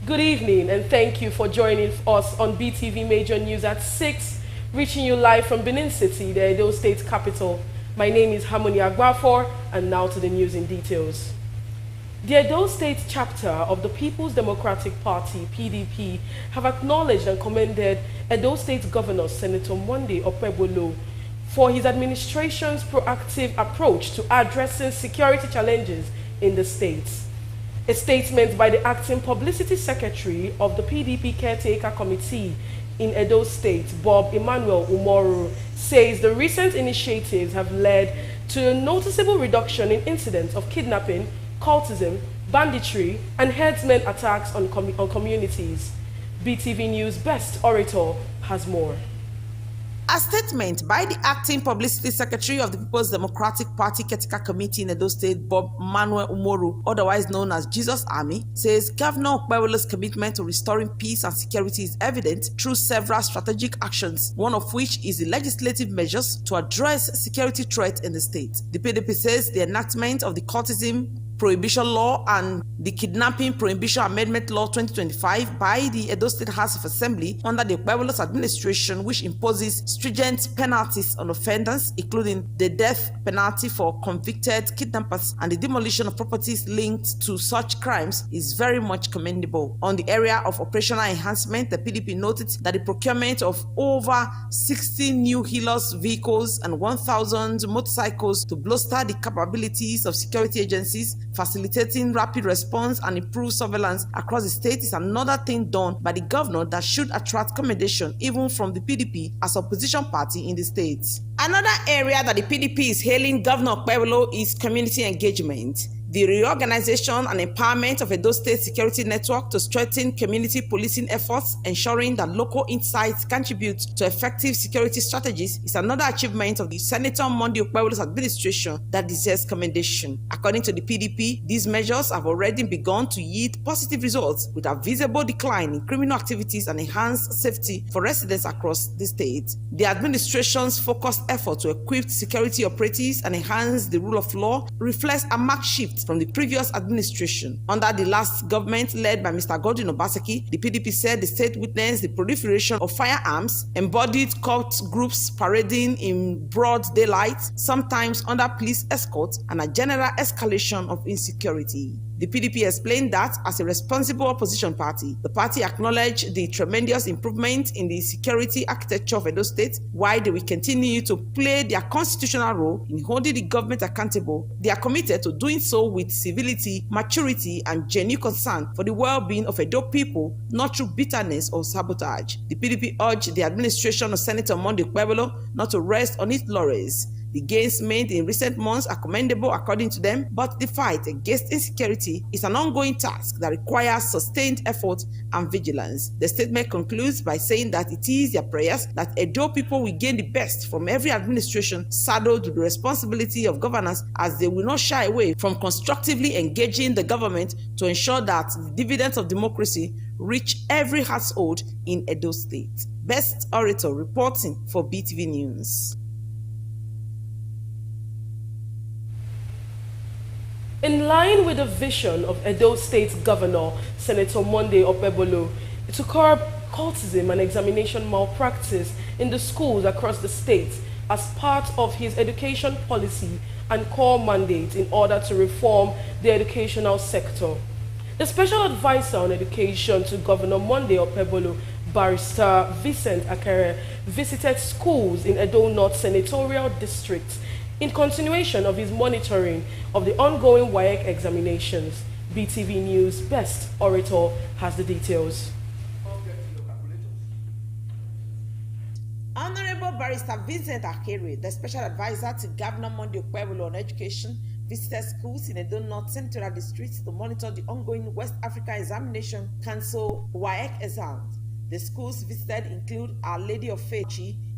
Good evening and thank you for joining us on BeeTv Major News at 6, reaching you live from Benin City, the Edo State capital. My name is Harmony Agbafor, and now to the news in details. The Edo State chapter of the People's Democratic Party, PDP, have acknowledged and commended Edo State Governor Senator Monday Okpebholo for his administration's proactive approach to addressing security challenges in the state. A statement by the acting publicity secretary of the PDP Caretaker Committee in Edo State, Bob Emmanuel Umoru, says the recent initiatives have led to a noticeable reduction in incidents of kidnapping, cultism, banditry, and herdsmen attacks on communities. BeeTv News Best Orator has more. A statement by the acting publicity secretary of the People's Democratic Party Caretaker Committee in Edo State, Bob Emmanuel Umoru, otherwise known as Jesus Army, says Governor Okpebholo's commitment to restoring peace and security is evident through several strategic actions, one of which is the legislative measures to address security threats in the state. The PDP says the enactment of the cultism Prohibition Law and the Kidnapping Prohibition Amendment Law 2025 by the Edo State House of Assembly under the Okpebholo's administration, which imposes stringent penalties on offenders, including the death penalty for convicted kidnappers and the demolition of properties linked to such crimes, is very much commendable. On the area of operational enhancement, the PDP noted that the procurement of over 60 new Hilux vehicles and 1,000 motorcycles to bolster the capabilities of security agencies, facilitating rapid response and improved surveillance across the state is another thing done by the governor that should attract commendation even from the PDP as opposition party in the state. Another area that the PDP is hailing Governor Okpebholo is community engagement. The reorganization and empowerment of Edo State Security Network to strengthen community policing efforts, ensuring that local insights contribute to effective security strategies, is another achievement of the Senator Monday Okpebholo's administration that deserves commendation. According to the PDP, these measures have already begun to yield positive results with a visible decline in criminal activities and enhanced safety for residents across the state. The administration's focused effort to equip security operatives and enhance the rule of law reflects a marked shift from the previous administration. Under the last government led by Mr. Godwin Obaseki, the PDP said the state witnessed the proliferation of firearms, embodied cult groups parading in broad daylight, sometimes under police escort, and a general escalation of insecurity. The PDP explained that as a responsible opposition party, the party acknowledged the tremendous improvement in the security architecture of Edo State. While they will continue to play their constitutional role in holding the government accountable, they are committed to doing so with civility, maturity, and genuine concern for the well-being of Edo people, not through bitterness or sabotage. The PDP urged the administration of Senator Monday Okpebholo not to rest on its laurels. The gains made in recent months are commendable according to them, but the fight against insecurity is an ongoing task that requires sustained effort and vigilance. The statement concludes by saying that it is their prayers that Edo people will gain the best from every administration saddled with the responsibility of governance, as they will not shy away from constructively engaging the government to ensure that the dividends of democracy reach every household in Edo State. Best Orator reporting for BeeTv News. In line with the vision of Edo State Governor Senator Monday Okpebholo to curb cultism and examination malpractice in the schools across the state as part of his education policy and core mandate in order to reform the educational sector, the Special Advisor on Education to Governor Monday Okpebholo, Barrister Vincent Akere, visited schools in Edo North Senatorial District in continuation of his monitoring of the ongoing WAEC examinations. BeeTv News Best Orator has the details. Honorable Barrister Vincent Akere, the Special Advisor to Governor Monday Okpebholo on Education, visited schools in Edo North Senatorial District to monitor the ongoing West Africa Examination Council WAEC exams. The schools visited include Our Lady of Faith,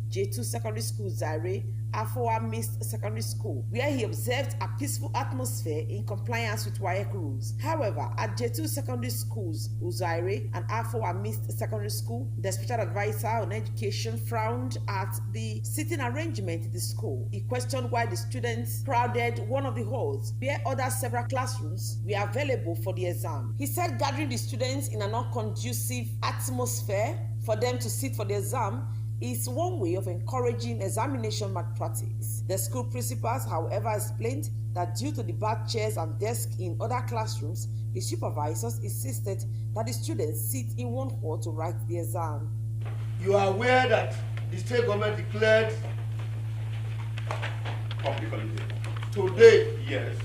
J2 Secondary School, Zaire, Afoa Mixed Secondary School, where he observed a peaceful atmosphere in compliance with WAEC rules. However, at J2 Secondary Schools, Uzaire and Afoa Mixed Secondary School, the special advisor on education frowned at the seating arrangement in the school. He questioned why the students crowded one of the halls where other several classrooms were available for the exam. He said gathering the students in an unconducive atmosphere for them to sit for the exam is one way of encouraging examination malpractice. The school principals, however, explained that due to the bad chairs and desks in other classrooms, the supervisors insisted that the students sit in one hall to write the exam. You are aware that the state government declared public holiday today, yes,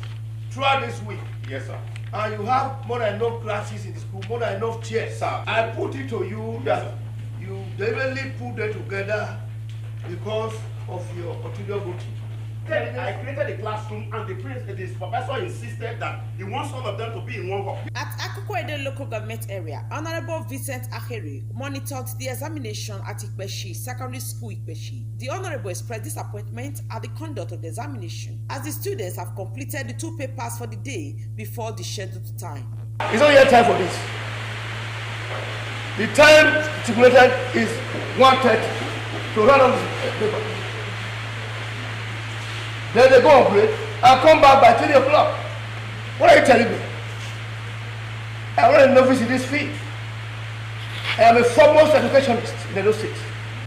throughout this week, yes sir, and you have more than enough classes in the school, more than enough chairs. Sir. I put it to you Yes, that sir. you deliberately put them together because of your ulterior motive. I created a classroom and the supervisor insisted that he wants all of them to be in one hall. At Akoko local government area, Honorable Vincent Ahere monitored the examination at Ikpeshi Secondary School Ikpeshi. The Honorable expressed disappointment at the conduct of the examination, as the students have completed the 2 papers for the day before the scheduled time. It's not yet time for this. The time stipulated is 1:30 to run on the paper. Then they go on break and come back by 3 o'clock. What are you telling me? I'm not a novice in this field. I am a foremost educationist in Edo State.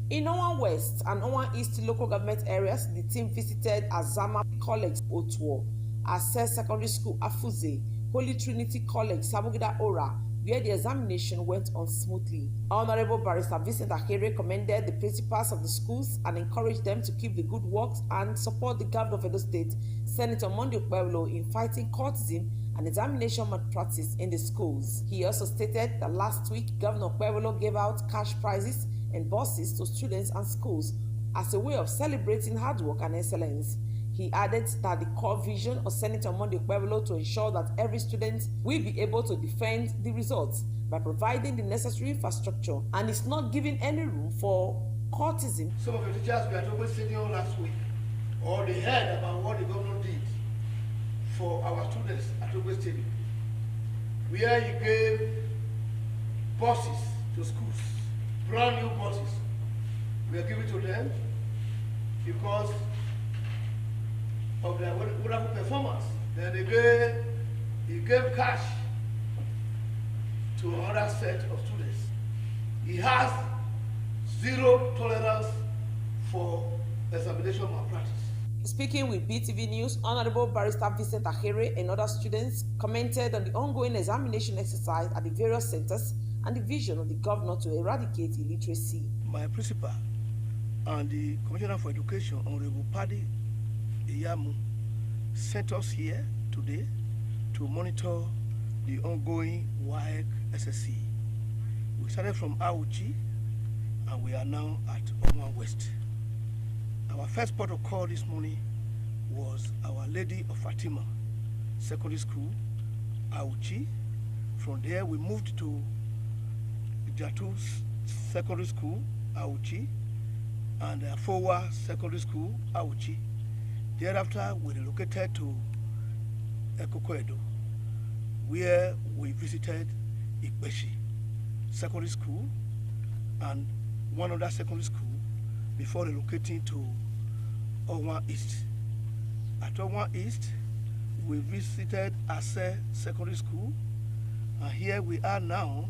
In Owan West and Owan East local government areas, the team visited Azama College Otuo, Access Secondary School Afuze, Holy Trinity College Sabugida Ora, where the examination went on smoothly. Honorable Barrister Vincent Ahere commended the principals of the schools and encouraged them to keep the good work and support the governor of Edo State, Senator Monday Okpebholo, in fighting courtism and examination malpractice in the schools. He also stated that last week, Governor Okpebholo gave out cash prizes and buses to students and schools as a way of celebrating hard work and excellence. He added that the core vision of Senator Monday Okpebholo to ensure that every student will be able to defend the results by providing the necessary infrastructure and is not giving any room for courtism. Some of the teachers were always sitting on last week, or they heard about what the governor did for our students at Ogo Stadium, where he gave buses to schools, brand new buses. We are giving to them because of their wonderful performance. Then he gave cash to another set of students. He has zero tolerance for examination malpractice. Speaking with BeeTv News, Honorable Barrister Vincent Ahere and other students commented on the ongoing examination exercise at the various centers and the vision of the governor to eradicate illiteracy. My principal and the Commissioner for Education, Honorable Paddy Iyamu, sent us here today to monitor the ongoing WAEC SSC. We started from Auchi and we are now at Oman West. Our first port of call this morning was Our Lady of Fatima Secondary School, Auchi. From there we moved to Jatu Secondary School, Auchi, and Fowa Secondary School, Auchi. Thereafter, we relocated to Ekokoedo, where we visited Ikpeshi Secondary School and one other secondary school before relocating to Owan East. At Owan East, we visited Ase Secondary School, and here we are now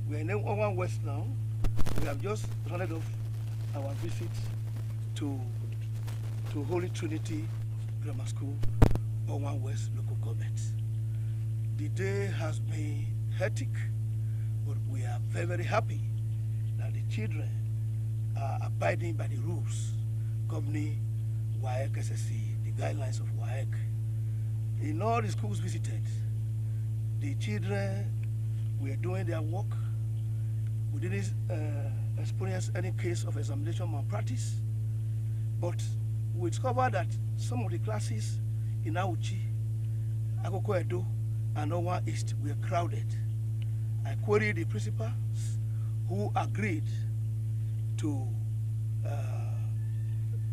we are in Owan West now. We have just rounded off our visit to Holy Trinity Grammar School, Owan West local government. The day has been hectic, but we are very, very happy that the children are abiding by the rules governing WAEC SSC, the guidelines of WAEC. In all the schools visited, the children were doing their work. We didn't experience any case of examination malpractice, but we discovered that some of the classes in Auchi, Akoko Edo, and Owan East were crowded. I queried the principals who agreed to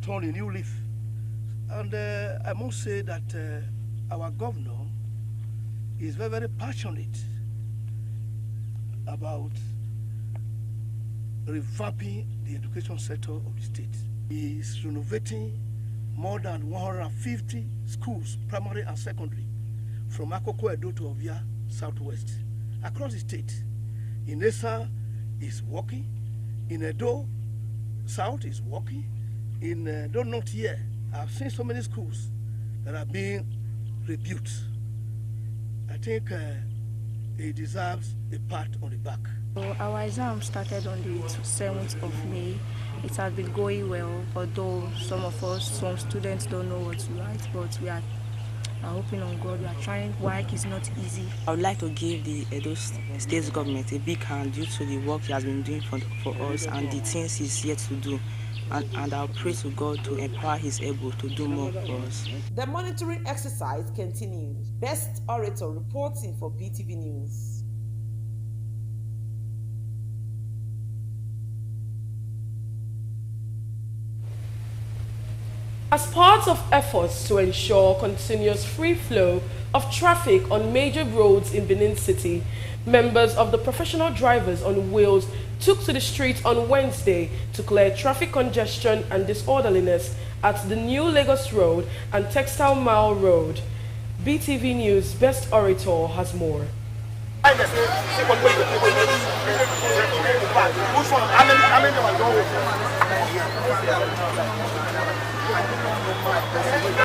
turn a new leaf. And I must say that our governor is very, very passionate about revamping the education sector of the state. He is renovating more than 150 schools, primary and secondary, from Akoko Edo to Ovia Southwest, across the state. In Esa is working, in Edo South is working, in Edo North here, I've seen so many schools that are being rebuilt. I think it deserves a pat on the back. So our exam started on the 7th of May. It has been going well, although some students don't know what to write, but we are hoping on God. We are trying. Work is not easy. I would like to give the Edo State government a big hand due to the work he has been doing for us and the things he's yet to do. And I'll pray to God to empower his able to do more for us. The monitoring exercise continues. Best Orator reporting for BeeTv News. As part of efforts to ensure continuous free flow of traffic on major roads in Benin City, members of the Professional Drivers on Wheels took to the streets on Wednesday to clear traffic congestion and disorderliness at the New Lagos Road and Textile Mile Road. BeeTv News Best Orator has more.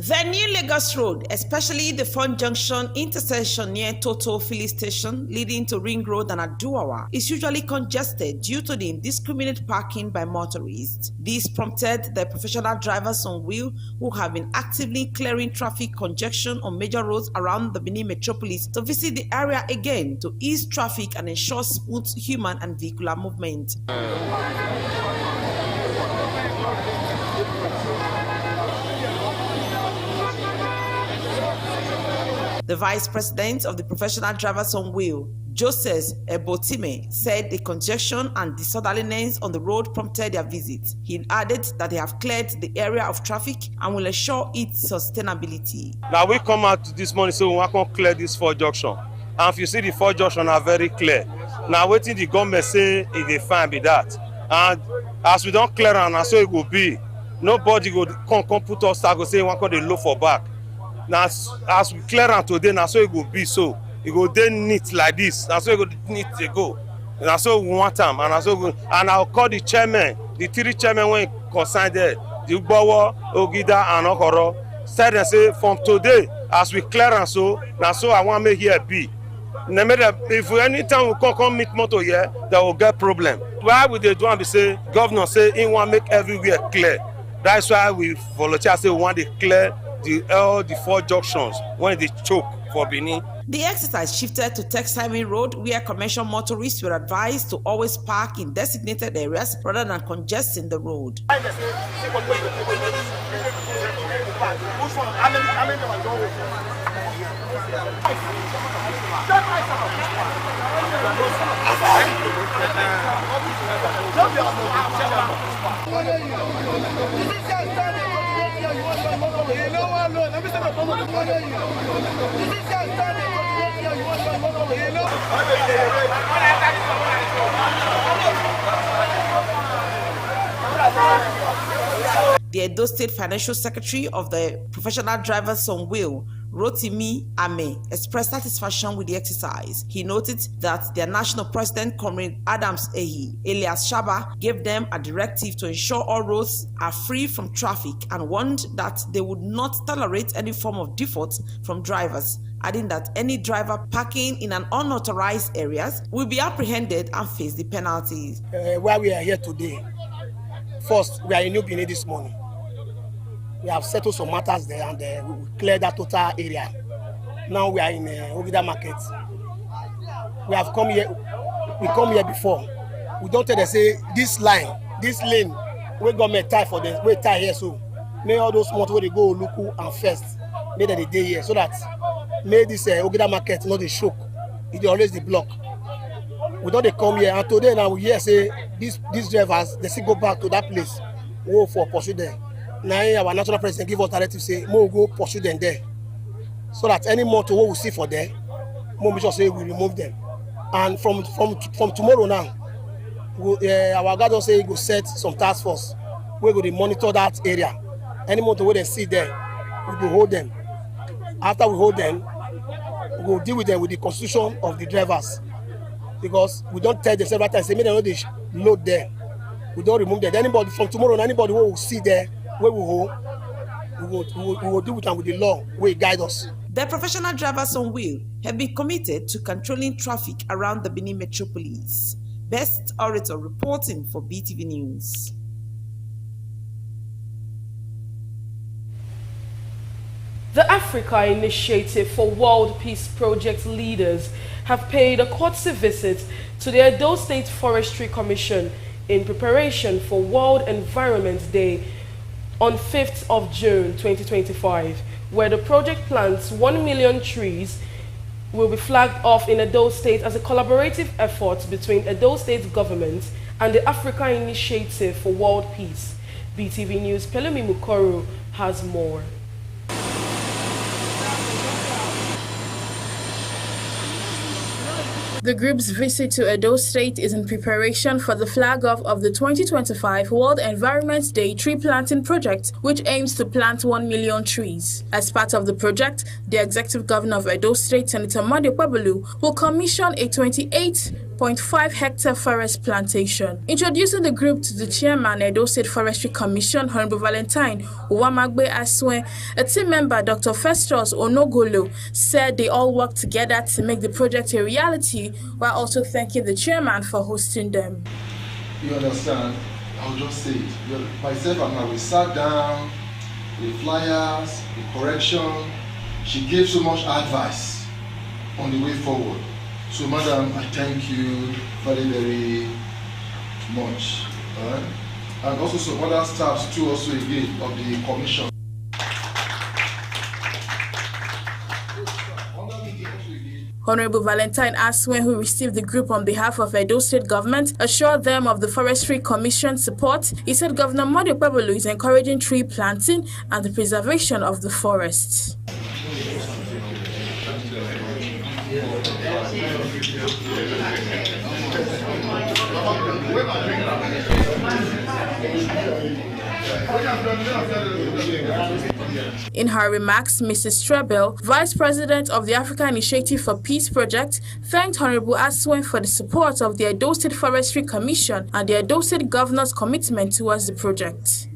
The New Lagos Road, especially the Front Junction intersection near Toto Filling Station leading to Ring Road and Aduawa, is usually congested due to the indiscriminate parking by motorists. This prompted the Professional Drivers on Wheel, who have been actively clearing traffic congestion on major roads around the Benin metropolis, to visit the area again to ease traffic and ensure smooth human and vehicular movement. The Vice President of the Professional Drivers on Wheel, Joseph Ebotime, said the congestion and disorderliness on the road prompted their visit. He added that they have cleared the area of traffic and will ensure its sustainability. Now we come out this morning, so we want to clear this 4 junction. And if you see the 4 junction are very clear. Now waiting the government say if they find be that. And as we don't clear and so it will be, nobody will come put us go say one can they look for back. Now, as we clear out today, now so it will be so. It will then neat like this. Now so it will need to go. Now so we want them. And I'll call the chairman, the 3 chairmen when consigned there, the Ubawa, Ogida, and Okoro. Said and say from today, as we clear and so, now so I want to make here be. If anytime we come meet motor here, they will get problem. Why would they do and say, governor say he want to make everywhere clear. That's why we volunteer say we want to clear all the 4 junctions when they choke for Benin. The exercise shifted to Textile Road, where commercial motorists were advised to always park in designated areas rather than congesting the road. The Edo State Financial Secretary of the Professional Drivers on Wheel, Rotimi Ame, expressed satisfaction with the exercise. He noted that their national president, Comrade Adams Ehi, alias Shaba, gave them a directive to ensure all roads are free from traffic and warned that they would not tolerate any form of default from drivers, adding that any driver parking in an unauthorized areas will be apprehended and face the penalties. Why we are here today, first, we are in New Benin this morning. We have settled some matters there and we cleared that total area. Now we are in Ogida Market. We have come here, we come here before. We don't tell them say this line, this lane, we government tie for them, we tie here so. May all those motor where they go Luku and first, may that they day here so that may this Ogida Market not the shock. It always the block. We don't they come here and today now we hear say these drivers they still go back to that place. Go for pursue them. Now our national president give us directive say, "Mo go pursue them there," so that any motor we see for there, mo make sure say we remove them. And from tomorrow now, our guy just say he go set some task force. We go to monitor that area. Any motor where they see there, we go hold them. After we hold them, we will deal with them with the constitution of the drivers, because we don't tell them several times. Say, make them know they load there. We don't remove them. Anybody from tomorrow, anybody who will see there, where we will deal with them with the law, where it guide us. The professional drivers on wheel have been committed to controlling traffic around the Benin metropolis. Best Orator reporting for BeeTv News. The Africa Initiative for World Peace Project leaders have paid a courtesy visit to the Edo State Forestry Commission in preparation for World Environment Day on 5th of June 2025, where the project plants 1 million trees will be flagged off in Edo State as a collaborative effort between Edo State government and the Africa Initiative for World Peace. BeeTv News' Pelumi Mukoro has more. The group's visit to Edo State is in preparation for the flag-off of the 2025 World Environment Day tree planting project, which aims to plant 1 million trees. As part of the project, the Executive Governor of Edo State, Senator Monday Kwebulu, will commission a 28.5-hectare forest plantation. Introducing the group to the chairman, Edo State Forestry Commission, Honorable Valentine Uwamagbe Aswe, a team member, Dr. Festus Onogolo, said they all work together to make the project a reality, while also thanking the chairman for hosting them. You understand? I'll just say it. Myself and I, we sat down, the flyers, the correction. She gave so much advice on the way forward. So, madam, I thank you very, very much. And also some other staffs too, also again, of the commission. Honorable Valentine Aswen, who received the group on behalf of Edo State government, assured them of the Forestry Commission support. He said Governor Monday Kwebulu is encouraging tree planting and the preservation of the forests. In her remarks, Mrs. Strebel, Vice President of the Africa Initiative for Peace Project, thanked Honorable Aswen for the support of the Edo State Forestry Commission and the Edo State Governor's commitment towards the project.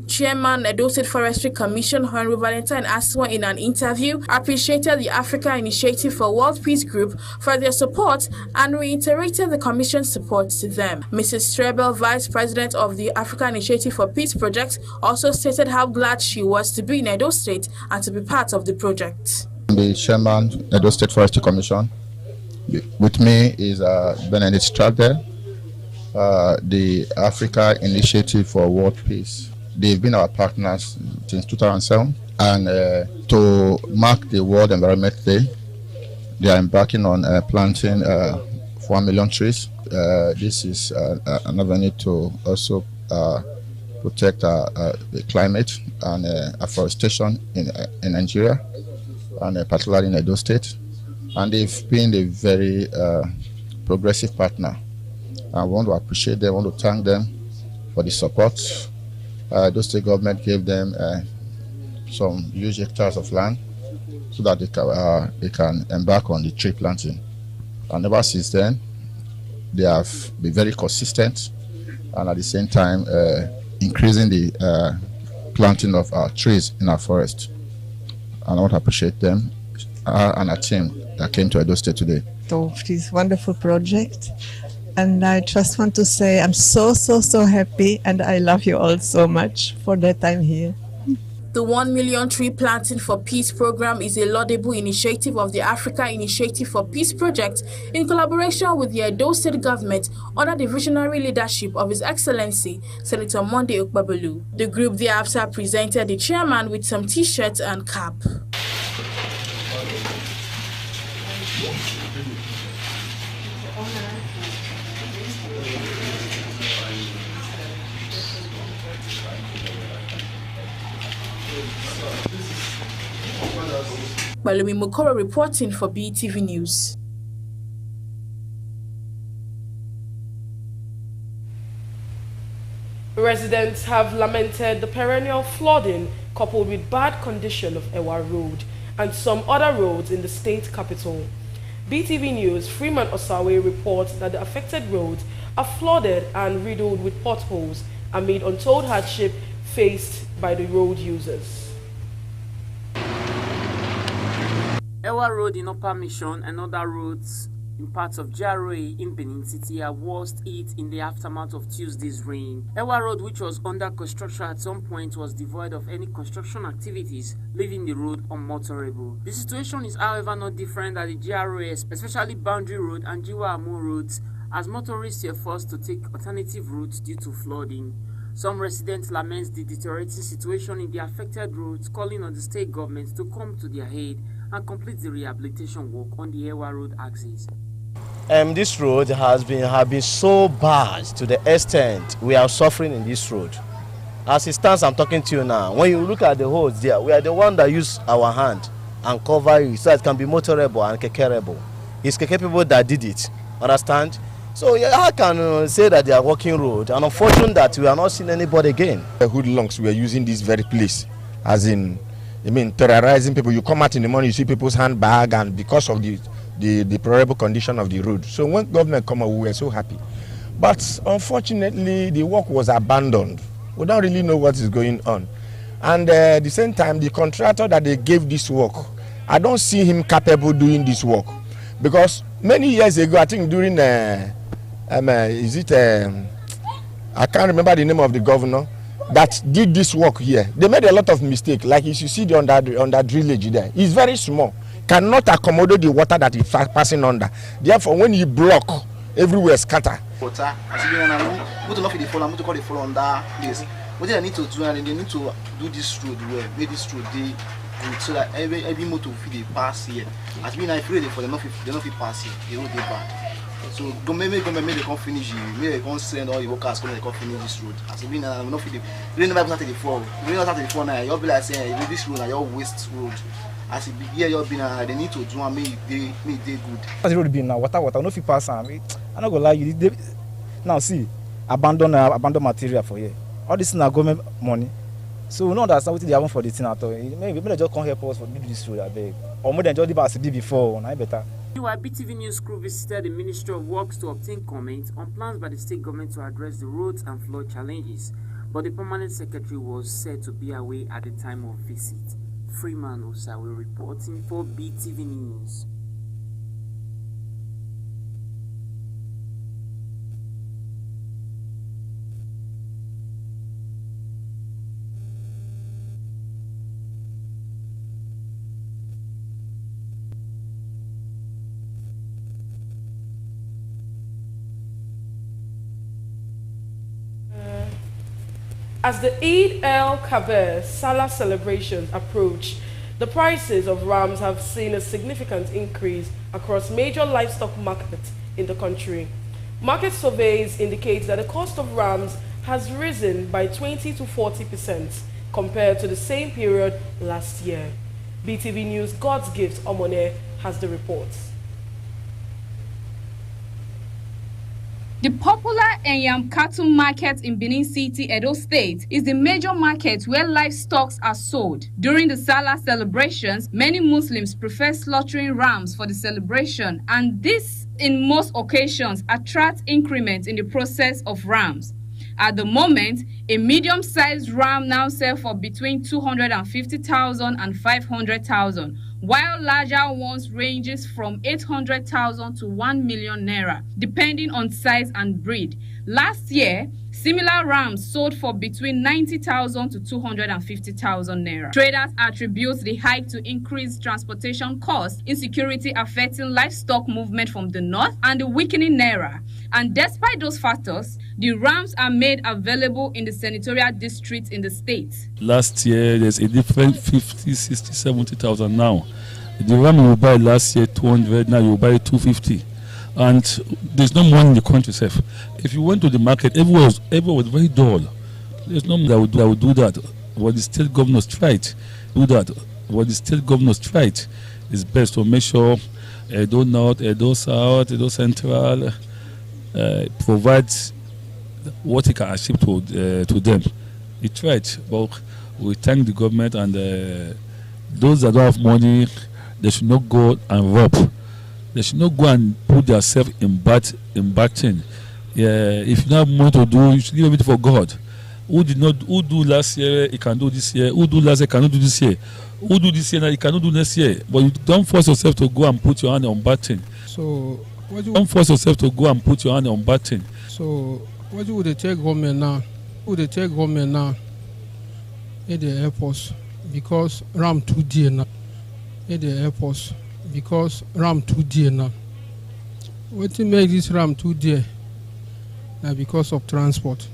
Chairman, Edo State Forestry Commission, Honorable Valentine Aswen, in an interview, appreciated the Africa Initiative for World Peace Group for their support and reiterated the Commission's support to them. Mrs. Strebel, Vice President of the Africa Initiative for Peace Project, also stated how glad she was to be in Edo State and to be part of the project. The Chairman, Edo State Forestry Commission, with me is Benedict Strebel, the Africa Initiative for World Peace. They've been our partners since 2007, and to mark the World Environment Day, they are embarking on planting 1 million trees. This is an avenue to also protect the climate and afforestation in Nigeria, and particularly in Edo State. And they've been a very progressive partner. I want to appreciate them, I want to thank them for the support. The state government gave them some huge hectares of land so that they can embark on the tree planting. And ever since then, they have been very consistent and at the same time increasing the planting of our trees in our forest. And I want to appreciate them and our team that came to Edo State today. Of this wonderful project. And I just want to say I'm so happy, and I love you all so much for that I'm here. The 1 million tree planting for peace program is a laudable initiative of the Africa Initiative for Peace Project in collaboration with the Edo State government under the visionary leadership of His Excellency Senator Monday Kwebulu. The group thereafter presented the chairman with some t-shirts and cap. Malumi Mokoro reporting for BeeTv News. Residents have lamented the perennial flooding coupled with bad condition of Ewa Road and some other roads in the state capital. BeeTv News Freeman Osawe reports that the affected roads are flooded and riddled with potholes amid untold hardship faced by the road users. Ewa Road in Upper Mission and other roads in parts of GRA in Benin City are worst hit in the aftermath of Tuesday's rain. Ewa Road, which was under construction at some point, was devoid of any construction activities, leaving the road unmotorable. The situation is, however, not different at the GRA, especially Boundary Road and Jiwa Amu roads, as motorists are forced to take alternative routes due to flooding. Some residents lament the deteriorating situation in the affected roads, calling on the state government to come to their aid and complete the rehabilitation work on the Ewa Road axis. This road has been so bad to the extent we are suffering in this road. As it stands, I'm talking to you now. When you look at the holes there, we are the one that use our hand and cover it so it can be motorable and kekerable. It's keke people that did it. Understand? So yeah, I can say that they are working road, and unfortunately that we are not seeing anybody again. The hoodlums were using this very place, as in, terrorizing people. You come out in the morning, you see people's handbag, and because of the deplorable condition of the road. So when government come up, we were so happy. But unfortunately, the work was abandoned. We don't really know what is going on. And at the same time, the contractor that they gave this work, I don't see him capable doing this work. Because many years ago, I think during, I can't remember the name of the governor, that did this work here. They made a lot of mistakes. Like you see the under drillage there. It's very small. Cannot accommodate the water that is passing under. Therefore, when you block, everywhere scatter. Water, as you know, we don't know if they fall. I'm going to call the fall on that place. What they need to do, and they need to do this road well, make this road good, so that every motor will pass here. As we know, if they fall, they not pass here. The road they bad. So government they come finish it. They come send all the workers come, they come finish this road. As we know, we not fit. We never start the fall. We never start the fall now. You'll be like saying, this road, your waste road. As it be here, you'll be now. They need to do and make they good. As the road be now, water, no fit pass. I'm not gonna lie you. Now see, abandon material for here. All this is now government money. So we don't understand what they have for the thing at all. Maybe they just come help us for this road, I beg. Or more than just the as it did before, now better. Meanwhile, BeeTv News crew visited the Ministry of Works to obtain comments on plans by the state government to address the roads and flood challenges. But the permanent secretary was said to be away at the time of visit. Freeman Osawe reporting for BeeTv News. As the Eid el-Kabir Salah celebrations approach, the prices of rams have seen a significant increase across major livestock markets in the country. Market surveys indicate that the cost of rams has risen by 20 to 40% compared to the same period last year. BeeTv News God's Gift Omone has the reports. The popular Enyam cattle market in Benin City, Edo State, is the major market where livestock are sold. During the Salah celebrations, many Muslims prefer slaughtering rams for the celebration, and this, in most occasions, attracts increments in the process of rams. At the moment, a medium-sized ram now sells for between 250,000 and 500,000, while larger ones ranges from 800,000 to 1 million naira, depending on size and breed. Last year, similar rams sold for between 90,000 to 250,000 naira. Traders attribute the hike to increased transportation costs, insecurity affecting livestock movement from the north, and the weakening naira. And despite those factors, the rams are made available in the senatorial districts in the state. Last year, there's a different 50, 60, 70,000 now. The ram you buy last year 200, now you buy 250. And there's no money in the country itself. If you went to the market, everyone was very dull. There's no money that would do that. what the state governors tried do that. What the state governors tried is best to make sure Edo North, Edo South, Edo Central provides what he can achieve to them. He tried, but we thank the government, and those that don't have money, they should not go and rob. They should not go and put themselves in bad thing. If you don't have money to do, you should leave everything for God. Who do last year, he can do this year. Who do last year, cannot do this year. Who do this year, now he cannot do next year. But you don't force yourself to go and put your hand on bad thing. So don't force yourself to go and put your hand on bad thing. So what would they take government now? Would they take government now? They help us because RAM 2 dear now. They help us because RAM 2 dear now. What to make this RAM 2 dear? Now because of transport.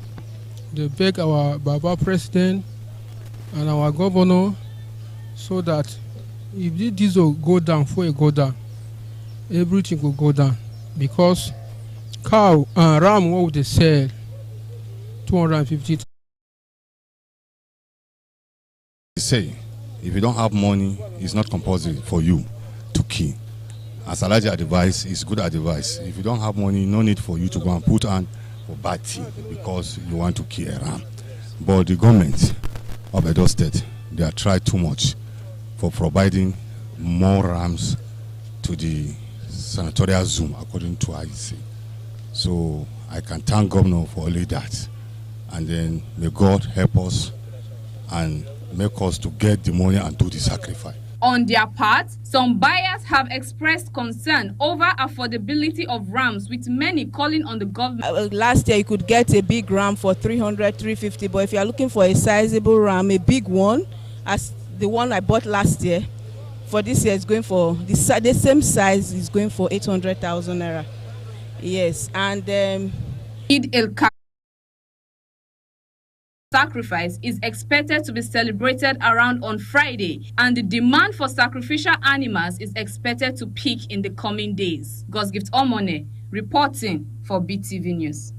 They beg our Baba president and our governor so that if the diesel go down, fuel go down, everything will go down. Because cow and ram, what would they sell? 250. Say, if you don't have money, it's not compulsory for you to kill. As a large advice, it's good advice. If you don't have money, no need for you to go and put on for bad thing because you want to kill a ram. But the government of Edo State, they have tried too much for providing more rams to the senatorial Zoom, according to IEC. So I can thank governor for only that. And then may God help us and make us to get the money and do the sacrifice. On their part, some buyers have expressed concern over affordability of rams, with many calling on the government. Last year you could get a big ram for 300, 350, but if you are looking for a sizable ram, a big one, as the one I bought last year, for this year it's going for, the same size is going for 800,000 naira. Yes, and Eid el sacrifice is expected to be celebrated around on Friday, and the demand for sacrificial animals is expected to peak in the coming days. Gosgift Omone reporting for BeeTv News.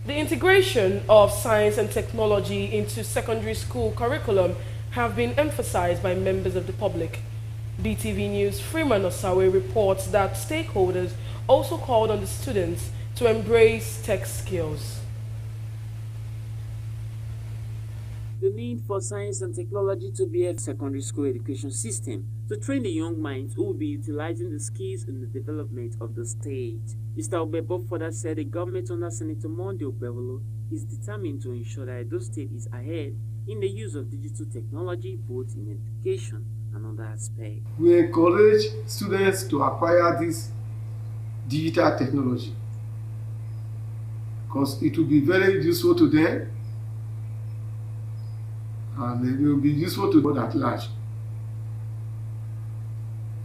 The integration of science and technology into secondary school curriculum have been emphasized by members of the public. BeeTv News' Freeman Osawe reports that stakeholders also called on the students to embrace tech skills. The need for science and technology to be a secondary school education system to train the young minds who will be utilizing the skills in the development of the state. Mr. Obebo further said the government under Senator Monday Obevolo is determined to ensure that Edo State is ahead in the use of digital technology, both in education and other aspects. We encourage students to acquire this digital technology because it will be very useful to them and it will be useful to the world at large.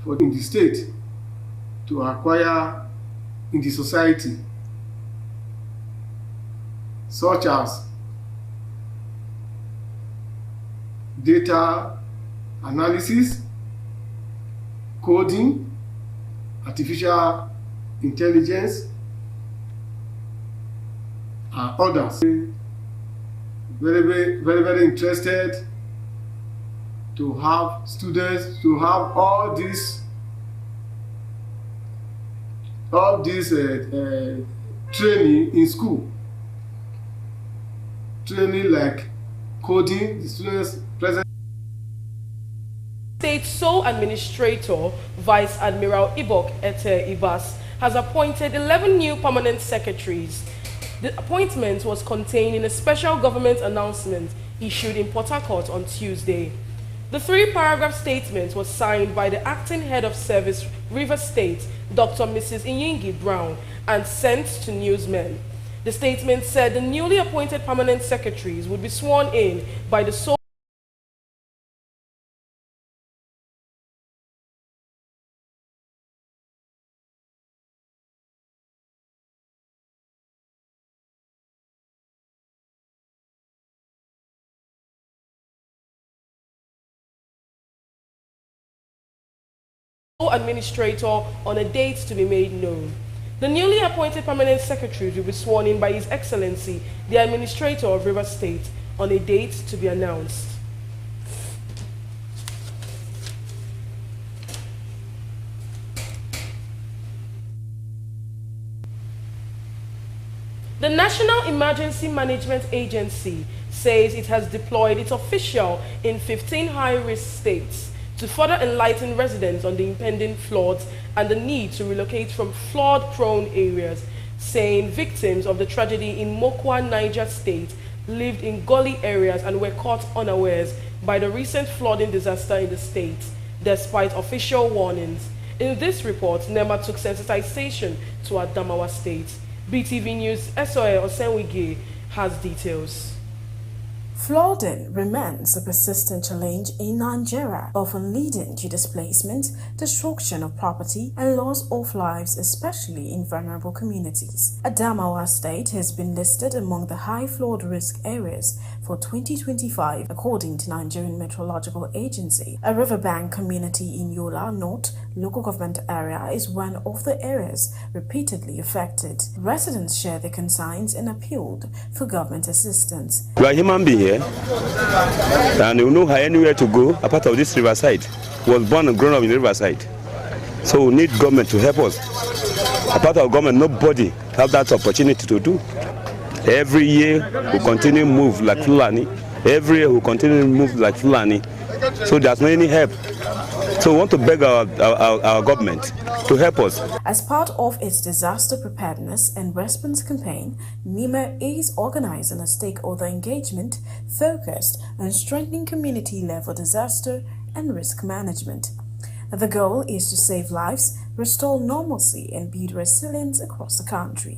For in the state to acquire in the society, such as data analysis, coding, artificial intelligence, and others. Very interested to have students to have all these training in school. Training like coding, the students present. State Sole Administrator, Vice Admiral Ibok Ete Ibas, has appointed 11 new permanent secretaries. The appointment was contained in a special government announcement issued in Port Harcourt on Tuesday. The three-paragraph statement was signed by the acting head of service, River State, Dr. Mrs. Inyingi Brown, and sent to newsmen. The statement said the newly appointed permanent secretaries would be sworn in by the sole administrator on a date to be made known. The newly appointed permanent secretaries will be sworn in by His Excellency, the Administrator of Rivers State, on a date to be announced. The National Emergency Management Agency says it has deployed its official in 15 high-risk states to further enlighten residents on the impending floods and the need to relocate from flood-prone areas, saying victims of the tragedy in Mokwa, Niger State, lived in gully areas and were caught unawares by the recent flooding disaster in the state, despite official warnings. In this report, NEMA took sensitization to Adamawa State. BeeTv News' SOE Osenwige has details. Flooding remains a persistent challenge in Nigeria, often leading to displacement, destruction of property, and loss of lives, especially in vulnerable communities. Adamawa State has been listed among the high flood risk areas for 2025, according to Nigerian Meteorological Agency. A riverbank community in Yola North local government area is one of the areas repeatedly affected. Residents share their concerns and appealed for government assistance. We are human beings here, and we don't have anywhere to go apart of this riverside. We was born and grown up in the riverside, so we need government to help us. Apart of government, nobody have that opportunity to do. Every year we continue to move like Fulani. Every year we continue to move like Fulani. So there's no any help. So we want to beg our government to help us. As part of its disaster preparedness and response campaign, NEMA is organizing a stakeholder engagement focused on strengthening community-level disaster and risk management. The goal is to save lives, restore normalcy, and build resilience across the country.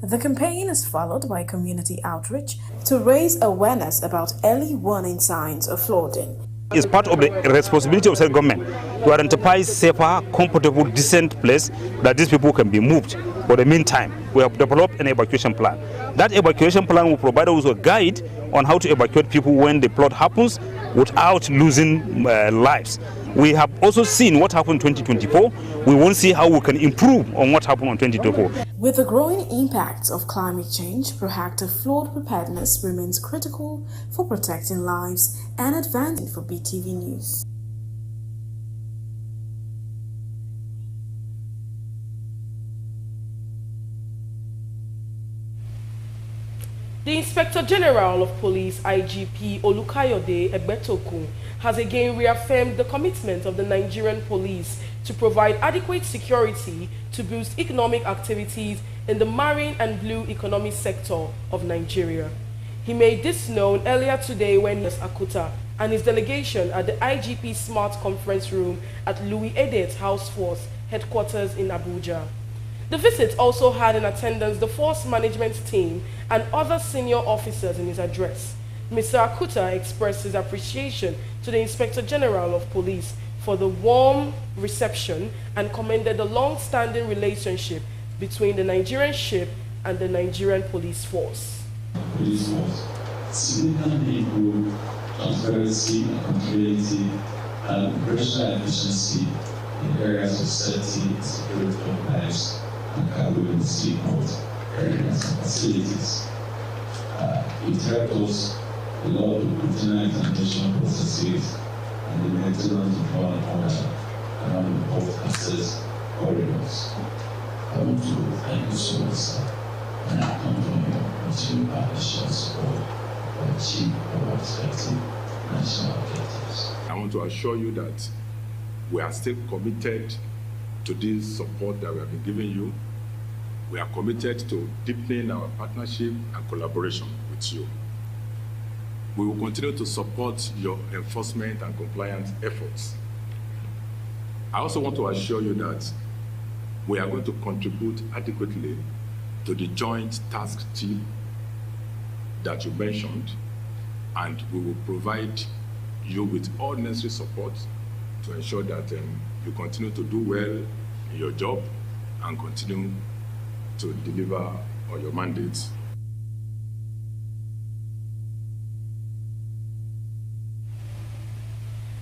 The campaign is followed by community outreach to raise awareness about early warning signs of flooding. It's part of the responsibility of the government to identify safer, comfortable, decent place that these people can be moved. For the meantime, we have developed an evacuation plan. That evacuation plan will provide us a guide on how to evacuate people when the flood happens without losing lives. We have also seen what happened in 2024. We want to see how we can improve on what happened in 2024. With the growing impacts of climate change, proactive flood preparedness remains critical for protecting lives and advancing for BeeTv News. The Inspector General of Police, IGP Olukayode Egbetokun, has again reaffirmed the commitment of the Nigerian police to provide adequate security to boost economic activities in the marine and blue economy sector of Nigeria. He made this known earlier today when Akuta and his delegation at the IGP Smart Conference Room at Louis Edet House Force headquarters in Abuja. The visit also had in attendance the force management team and other senior officers. In his address, Mr. Akuta expressed his appreciation to the Inspector General of Police for the warm reception and commended the long-standing relationship between the Nigerian ship and the Nigerian police force. Police force significantly improved transparency, accountability, and operational efficiency in areas of safety, security of lives, and cargo in the seaport areas and facilities. It helped us a lot of routine examination processes and the maintenance of law and order around the port access corridors. I want to thank you so much, sir, and I come from your continued partnership support to achieve our respective national objectives. I want to assure you that we are still committed to this support that we have been giving you. We are committed to deepening our partnership and collaboration with you. We will continue to support your enforcement and compliance efforts. I also want to assure you that we are going to contribute adequately to the joint task team that you mentioned, and we will provide you with all necessary support to ensure that you continue to do well in your job and continue to deliver on your mandates.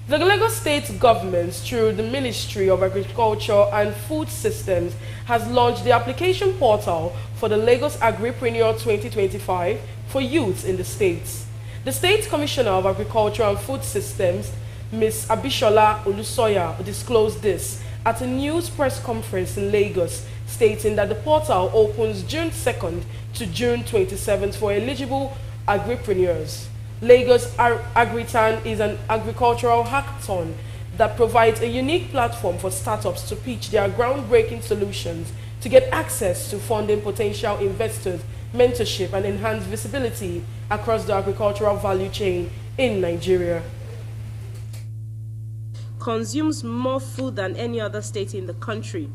The Lagos State government, through the Ministry of Agriculture and Food Systems, has launched the application portal for the Lagos Agripreneur 2025 for youths in the states. The State Commissioner of Agriculture and Food Systems, Ms. Abishola Olusoya, disclosed this at a news press conference in Lagos, stating that the portal opens June 2nd to June 27th for eligible agripreneurs. Lagos Agritan is an agricultural hackathon that provides a unique platform for startups to pitch their groundbreaking solutions, to get access to funding, potential investors, mentorship, and enhanced visibility across the agricultural value chain in Nigeria. Consumes more food than any other state in the country.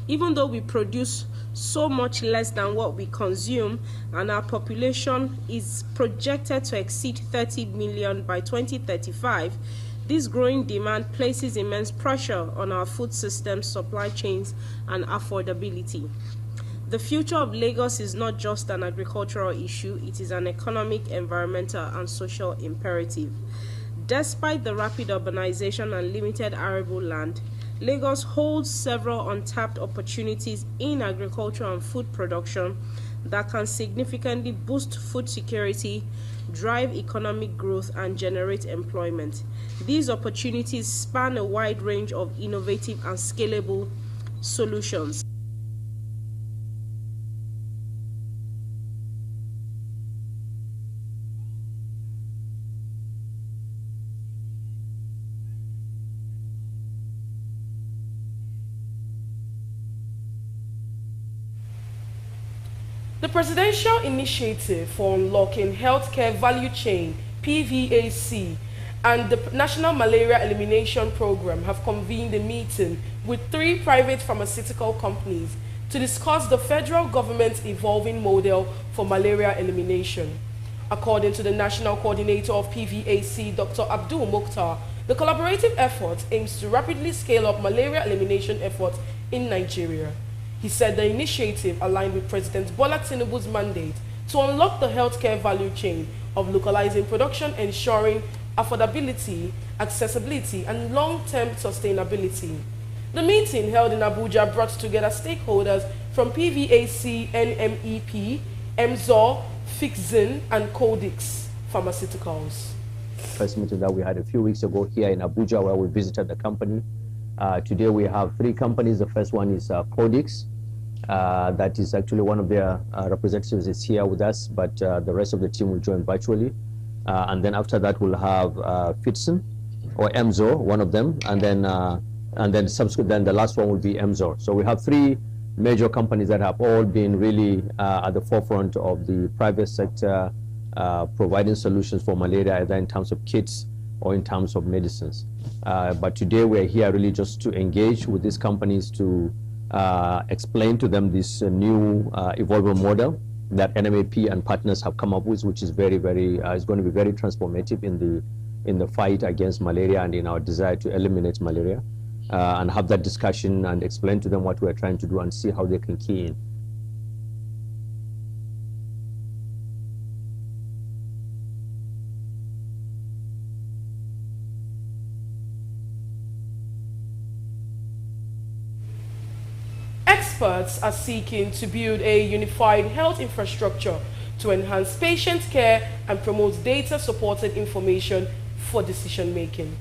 Even though we produce so much less than what we consume, and our population is projected to exceed 30 million by 2035, this growing demand places immense pressure on our food systems, supply chains, and affordability. The future of Lagos is not just an agricultural issue, it is an economic, environmental, and social imperative. Despite the rapid urbanization and limited arable land, Lagos holds several untapped opportunities in agriculture and food production that can significantly boost food security, drive economic growth, and generate employment. These opportunities span a wide range of innovative and scalable solutions. The Presidential Initiative for Unlocking Healthcare Value Chain, PVAC, and the National Malaria Elimination Program have convened a meeting with 3 private pharmaceutical companies to discuss the federal government's evolving model for malaria elimination. According to the National Coordinator of PVAC, Dr. Abdul Mokhtar, the collaborative effort aims to rapidly scale up malaria elimination efforts in Nigeria. He said the initiative aligned with President Bola Tinubu's mandate to unlock the healthcare value chain of localizing production, ensuring affordability, accessibility, and long-term sustainability. The meeting held in Abuja brought together stakeholders from PVAC, NMEP, MZOR, Fixin, and Codex Pharmaceuticals. First meeting that we had a few weeks ago here in Abuja, where we visited the company. Today we have 3 companies. The first one is Codex. That is actually one of their representatives is here with us, but the rest of the team will join virtually. And then after that we'll have Fitson or MZOR, one of them, and then the last one will be MZOR. So we have 3 major companies that have all been really at the forefront of the private sector, providing solutions for malaria, either in terms of kits or in terms of medicines. But today we're here really just to engage with these companies to explain to them this new evolving model that NMAP and partners have come up with, which is very, very, is going to be very transformative in the fight against malaria and in our desire to eliminate malaria, and have that discussion and explain to them what we're trying to do and see how they can key in. Experts are seeking to build a unified health infrastructure to enhance patient care and promote data-supported information for decision-making.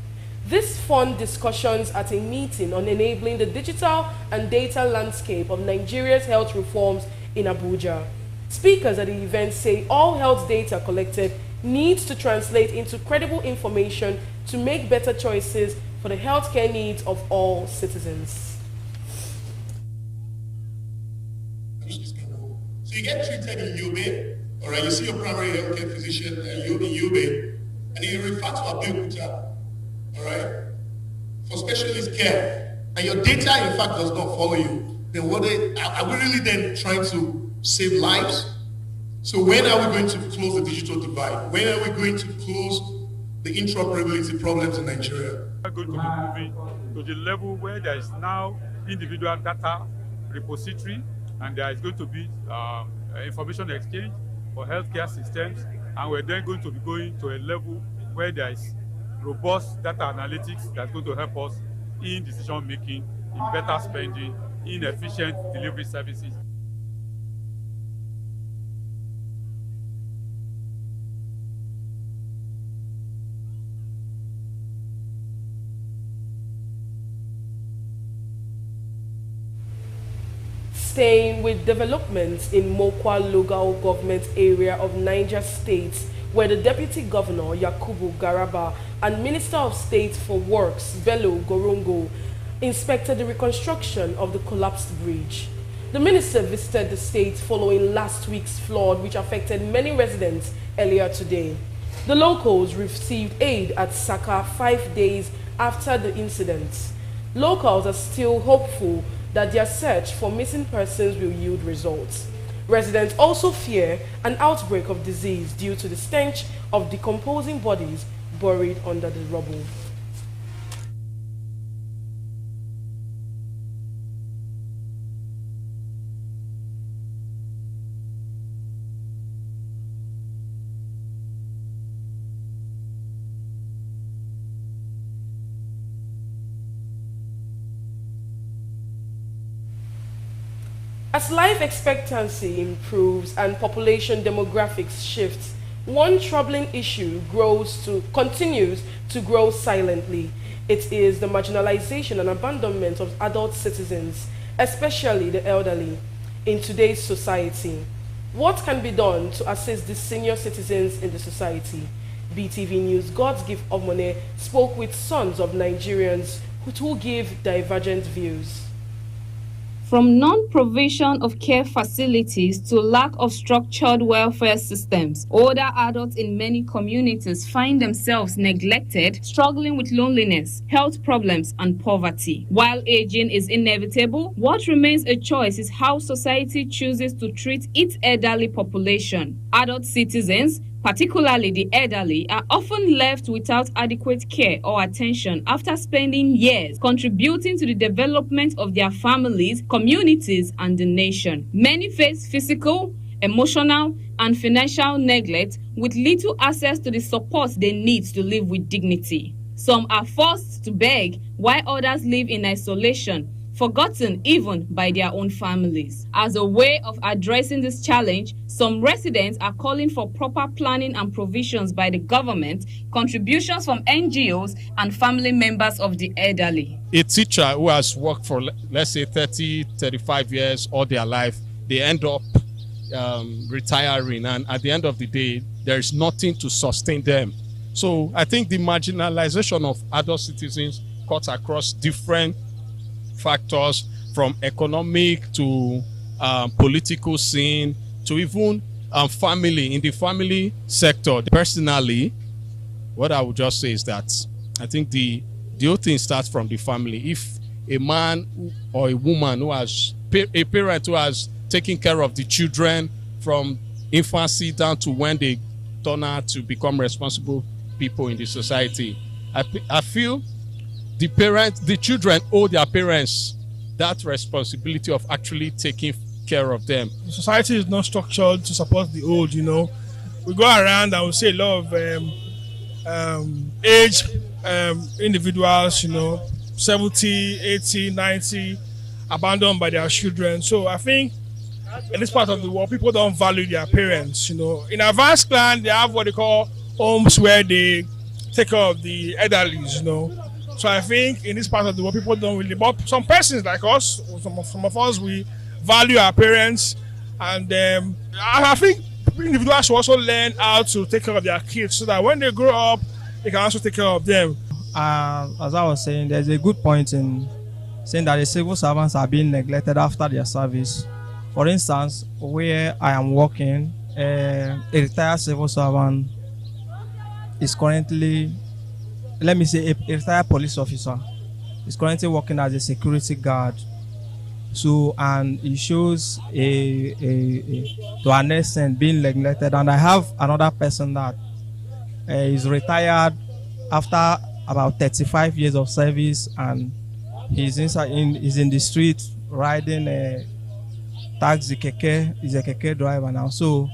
This fund discussions at a meeting on enabling the digital and data landscape of Nigeria's health reforms in Abuja. Speakers at the event say all health data collected needs to translate into credible information to make better choices for the healthcare needs of all citizens. So you get treated in Yobe, all right, you see your primary healthcare physician in Yobe, and you refer to Abeokuta, all right, for specialist care, and your data, in fact, does not follow you. Then are we really then trying to save lives? So when are we going to close the digital divide? When are we going to close the interoperability problems in Nigeria? We are going to be moving to the level where there is now individual data repository, and there is going to be information exchange for healthcare systems, and we're then going to be going to a level where there is robust data analytics that's going to help us in decision making, in better spending, in efficient delivery services. Staying with developments in Mokwa local government area of Niger State, where the Deputy Governor Yakubu Garaba and Minister of State for Works Bello Gorongo inspected the reconstruction of the collapsed bridge. The minister visited the state following last week's flood which affected many residents earlier today. The locals received aid at Saka 5 days after the incident. Locals are still hopeful that their search for missing persons will yield results. Residents also fear an outbreak of disease due to the stench of decomposing bodies buried under the rubble. As life expectancy improves and population demographics shifts, one troubling issue continues to grow silently. It is the marginalization and abandonment of adult citizens, especially the elderly, in today's society. What can be done to assist the senior citizens in the society? BeeTv News God's Gift of Money spoke with sons of Nigerians who give divergent views. From non-provision of care facilities to lack of structured welfare systems, older adults in many communities find themselves neglected, struggling with loneliness, health problems, and poverty. While aging is inevitable, what remains a choice is how society chooses to treat its elderly population. Adult citizens, particularly the elderly, are often left without adequate care or attention after spending years contributing to the development of their families, communities, and the nation. Many face physical, emotional, and financial neglect with little access to the support they need to live with dignity. Some are forced to beg, while others live in isolation, forgotten even by their own families. As a way of addressing this challenge, some residents are calling for proper planning and provisions by the government, contributions from NGOs, and family members of the elderly. A teacher who has worked for, let's say, 30, 35 years all their life, they end up retiring, and at the end of the day, there is nothing to sustain them. So I think the marginalization of adult citizens cuts across different factors, from economic to political scene to even family. In the family sector, personally, what I would just say is that I think the whole thing starts from the family. If a man or a woman who has a parent who has taken care of the children from infancy down to when they turn out to become responsible people in the society, I feel the children owe their parents that responsibility of actually taking care of them. Society is not structured to support the old, you know. We go around and we see a lot of age individuals, you know, 70, 80, 90, abandoned by their children. So I think in this part of the world, people don't value their parents, you know. In advanced clan, they have what they call homes where they take care of the elderly, you know. So I think in this part of the world, people don't really, but some persons like us, some of us, we value our parents, and I think individuals should also learn how to take care of their kids so that when they grow up, they can also take care of them. As I was saying, there's a good point in saying that the civil servants are being neglected after their service. For instance, where I am working, a retired civil servant is currently, let me say, a retired police officer is currently working as a security guard. So, and it shows to an extent being neglected. And I have another person that is retired after about 35 years of service, and he's in the street riding a taxi keke. He's a keke driver now. So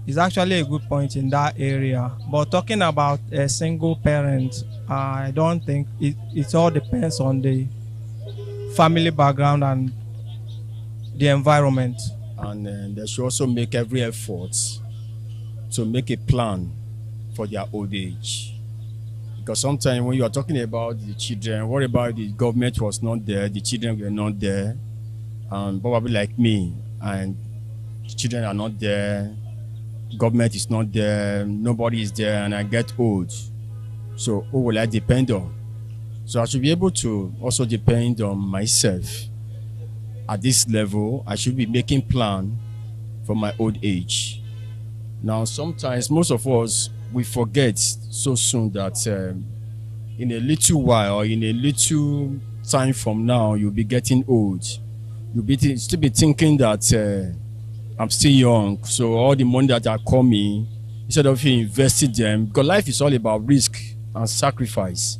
is actually a good point in that area. But talking about a single parent, I don't think it all depends on the family background and the environment. And they should also make every effort to make a plan for their old age. Because sometimes when you are talking about the children, what about the government was not there, the children were not there, and probably like me, and the children are not there, government is not there, nobody is there, and I get old. So who will I depend on? So I should be able to also depend on myself. At this level, I should be making plan for my old age. Now, sometimes most of us, we forget so soon that in a little while or in a little time from now, you'll be getting old. You'll still be thinking that I'm still young, so all the money that are coming, instead of you investing them, because life is all about risk and sacrifice.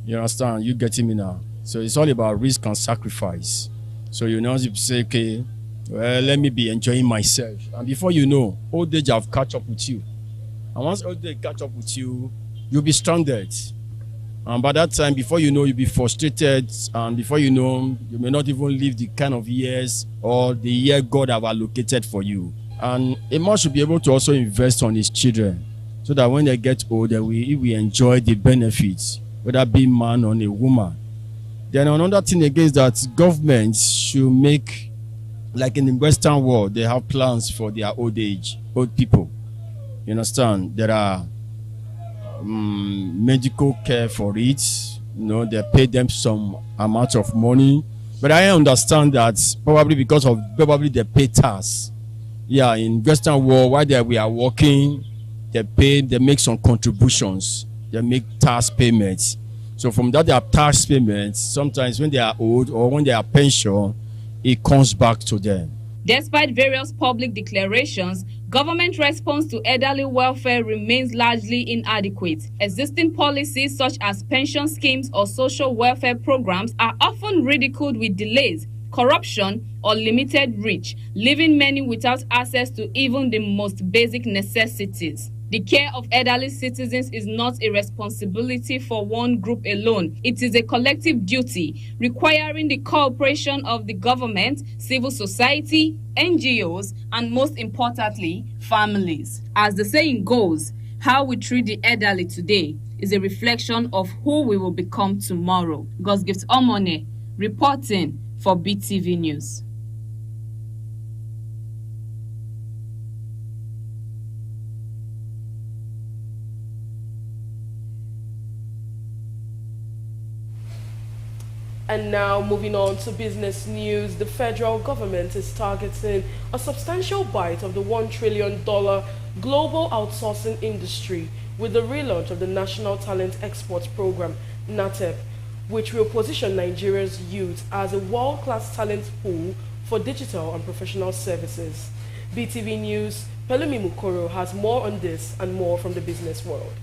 You understand? You getting me now? So it's all about risk and sacrifice. So you know, you say, okay, well, let me be enjoying myself. And before you know, old age have catch up with you. And once old age catch up with you, you'll be stranded. And by that time, before you know, you'll be frustrated. And before you know, you may not even live the kind of years or the year God have allocated for you. And a man should be able to also invest on his children so that when they get older, we enjoy the benefits, whether being man or a woman. Then another thing again is that governments should make, like in the Western world, they have plans for their old age, old people. You understand? There are medical care for it. You know, they pay them some amount of money. But I understand that probably because of they pay tax. Yeah, in Western world, while we are working, they make some contributions. They make tax payments. So from that, they have tax payments. Sometimes when they are old or when they are pension, it comes back to them. Despite various public declarations, government response to elderly welfare remains largely inadequate. Existing policies such as pension schemes or social welfare programs are often ridiculed with delays, corruption, or limited reach, leaving many without access to even the most basic necessities. The care of elderly citizens is not a responsibility for one group alone. It is a collective duty requiring the cooperation of the government, civil society, NGOs, and most importantly, families. As the saying goes, how we treat the elderly today is a reflection of who we will become tomorrow. God's Gift Omone, reporting for BeeTv News. And now moving on to business news, the federal government is targeting a substantial bite of the $1 trillion global outsourcing industry with the relaunch of the National Talent Export Program, NATEP, which will position Nigeria's youth as a world-class talent pool for digital and professional services. BeeTv News, Pelumi Mukoro has more on this and more from the business world.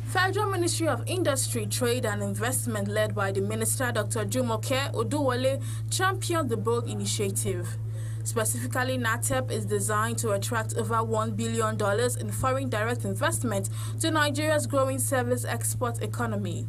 Federal Ministry of Industry, Trade and Investment, led by the Minister Dr. Jumoke Oduwole, championed the bold initiative. Specifically, NATEP is designed to attract over $1 billion in foreign direct investment to Nigeria's growing service export economy.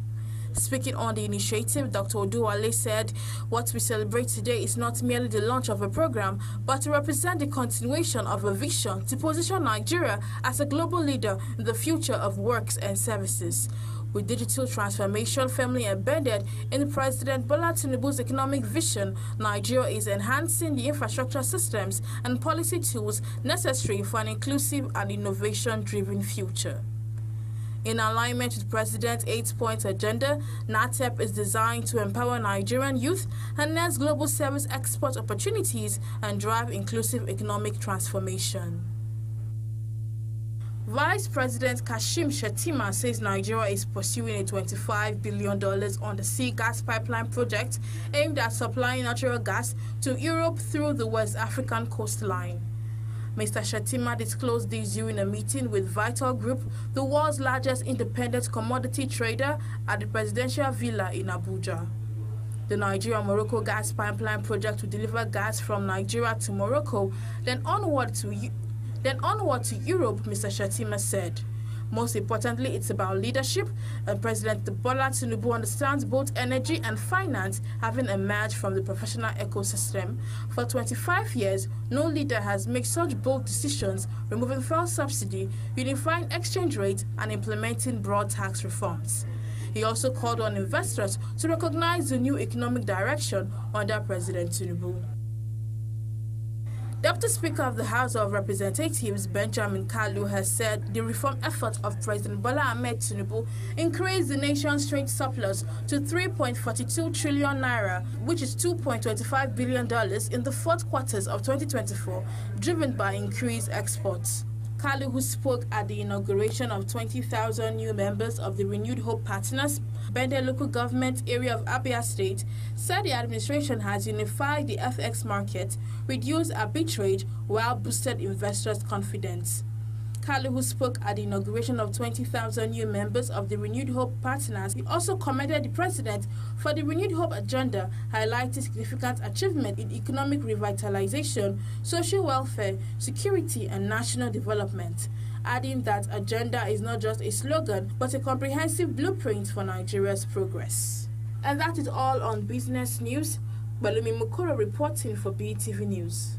Speaking on the initiative, Dr. Oduwole said, "What we celebrate today is not merely the launch of a program, but to represent the continuation of a vision to position Nigeria as a global leader in the future of works and services." With digital transformation firmly embedded in President Bola Tinubu's economic vision, Nigeria is enhancing the infrastructure systems and policy tools necessary for an inclusive and innovation-driven future. In alignment with President's 8-point agenda, NATEP is designed to empower Nigerian youth, enhance global service export opportunities, and drive inclusive economic transformation. Vice President Kashim Shettima says Nigeria is pursuing a $25 billion undersea gas pipeline project aimed at supplying natural gas to Europe through the West African coastline. Mr. Shettima disclosed this during a meeting with Vital Group, the world's largest independent commodity trader, at the presidential villa in Abuja. The Nigeria-Morocco gas pipeline project will deliver gas from Nigeria to Morocco, then onward to Then onward to Europe, Mr. Shettima said. Most importantly, it's about leadership, and President Bola Tinubu understands both energy and finance, having emerged from the professional ecosystem. For 25 years, no leader has made such bold decisions, removing fuel subsidy, unifying exchange rates, and implementing broad tax reforms. He also called on investors to recognize the new economic direction under President Tinubu. Deputy Speaker of the House of Representatives, Benjamin Kalu, has said the reform efforts of President Bola Ahmed Tinubu increased the nation's trade surplus to 3.42 trillion naira, which is $2.25 billion in the fourth quarters of 2024, driven by increased exports. Kalu, who spoke at the inauguration of 20,000 new members of the Renewed Hope Partners, Bende local government area of Abia State, said the administration has unified the FX market, reduced arbitrage, while boosted investors' confidence. Kalu, who spoke at the inauguration of 20,000 new members of the Renewed Hope Partners, he also commended the president for the Renewed Hope agenda, highlighting significant achievement in economic revitalization, social welfare, security, and national development, adding that agenda is not just a slogan, but a comprehensive blueprint for Nigeria's progress. And that is all on business news. Balumi Mukoro reporting for BeeTv News.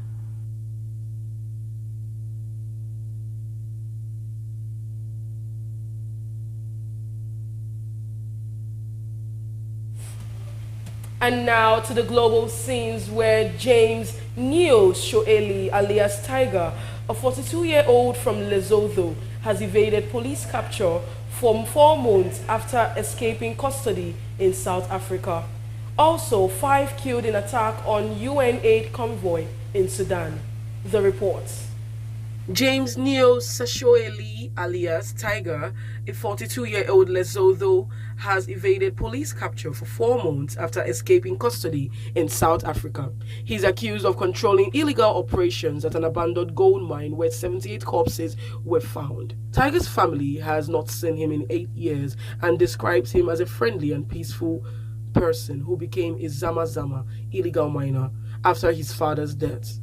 And now to the global scenes where James Neo Shoeli, alias Tiger, a 42-year-old from Lesotho, has evaded police capture for 4 months after escaping custody in South Africa. Also, 5 killed in attack on UN aid convoy in Sudan. The reports. James Neo Shoeli, alias Tiger, a 42-year-old Lesotho, has evaded police capture for 4 months after escaping custody in South Africa. He's accused of controlling illegal operations at an abandoned gold mine where 78 corpses were found. Tiger's family has not seen him in 8 years and describes him as a friendly and peaceful person who became a Zama illegal miner after his father's death.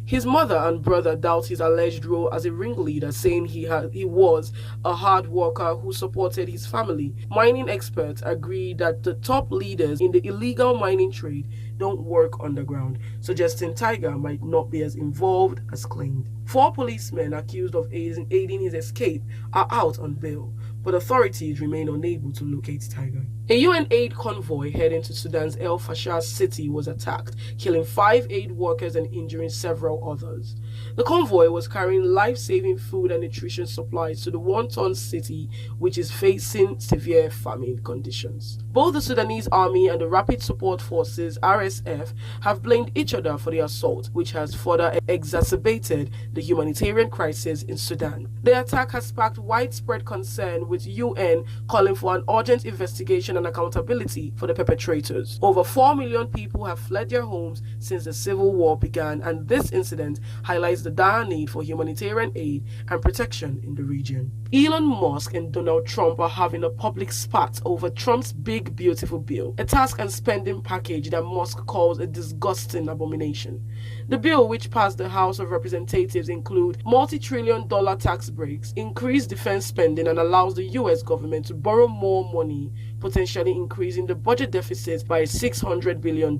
His mother and brother doubt his alleged role as a ringleader, saying he was a hard worker who supported his family. Mining experts agree that the top leaders in the illegal mining trade don't work underground, suggesting Tiger might not be as involved as claimed. 4 policemen accused of aiding his escape are out on bail, but authorities remain unable to locate Tiger. A UN aid convoy heading to Sudan's El Fasher city was attacked, killing 5 aid workers and injuring several others. The convoy was carrying life-saving food and nutrition supplies to the war-torn city, which is facing severe famine conditions. Both the Sudanese army and the Rapid Support Forces (RSF) have blamed each other for the assault, which has further exacerbated the humanitarian crisis in Sudan. The attack has sparked widespread concern, with UN calling for an urgent investigation and accountability for the perpetrators. Over 4 million people have fled their homes since the civil war began, and this incident highlights the dire need for humanitarian aid and protection in the region. Elon Musk and Donald Trump are having a public spat over Trump's Big Beautiful Bill, a tax and spending package that Musk calls a disgusting abomination. The bill, which passed the House of Representatives, includes multi-trillion-dollar tax breaks, increased defense spending, and allows the US government to borrow more money, potentially increasing the budget deficit by $600 billion.